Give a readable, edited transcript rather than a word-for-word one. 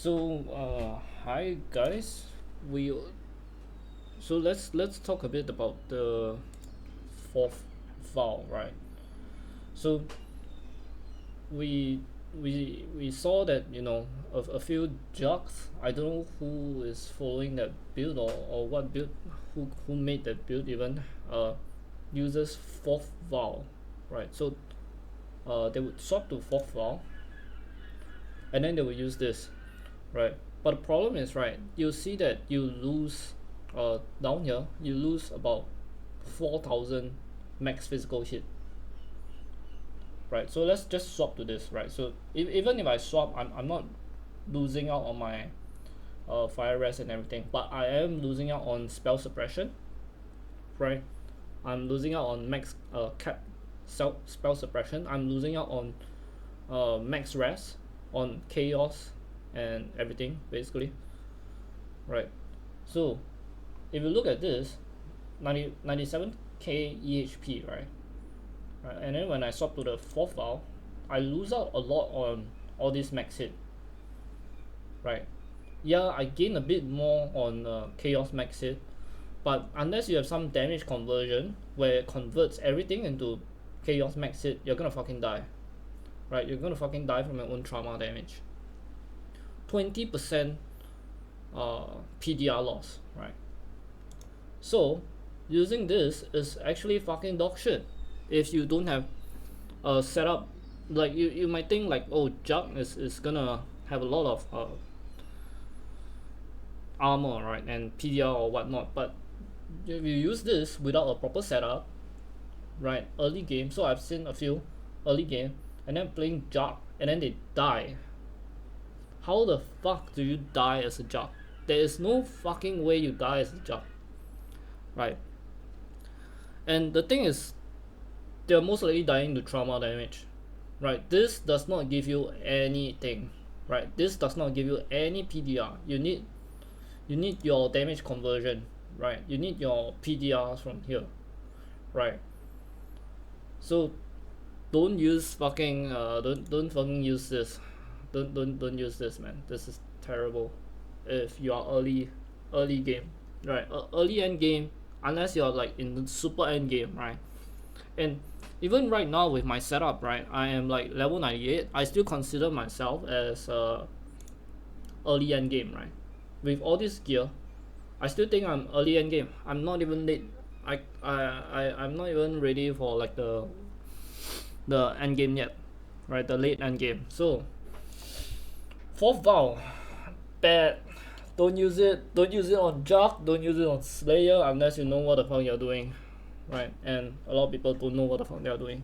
Hi guys. We so let's talk a bit about the fourth vow, right? So we we saw that a few jugs. I don't know who is following that build or what build, who made that build even uses fourth vow, right? So they would swap to fourth vow and then they will use this, right? But the problem is, right, you see that you lose down here you lose about 4,000 max physical hit, right? So let's just swap to this, right? So even if I swap, I'm not losing out on my fire rest and everything, but I am losing out on spell suppression, right? I'm losing out on max cap spell suppression. I'm losing out on max rest, on chaos and everything basically, right? So if you look at this, 97k EHP, right? And then when I swap to the fourth vow, I lose out a lot on all this max hit, right? Yeah, I gain a bit more on chaos max hit, but unless you have some damage conversion where it converts everything into chaos max hit, you're gonna fucking die, right? You're gonna fucking die from your own trauma damage. 20% PDR loss, right? So using this is actually fucking dog shit if you don't have a setup. Like you might think like, oh, jugg is gonna have a lot of armor, right, and PDR or whatnot, but if you use this without a proper setup, right, early game, so I've seen a few early game and then playing jugg and then they die. How the fuck do you die as a jugg? There is no fucking way you die as a jugg, right? And the thing is, they're most likely dying to trauma damage, right? This does not give you anything, right? This does not give you any PDR. You need your damage conversion, right? You need your PDRs from here, right? So don't use fucking don't fucking use this. Don't use this, man. This is terrible if you are early game, right? Early end game, unless you're like in the super end game, right? And even right now with my setup, right, I am like level 98. I still consider myself as early end game, right? With all this gear, I still think I'm early end game. I'm not even late. I'm not even ready for like the end game yet, right? The late end game. So fourth vow, bad. Don't use it. Don't use it on jugg. Don't use it on slayer unless you know what the fuck you're doing, right? And a lot of people don't know what the fuck they're doing.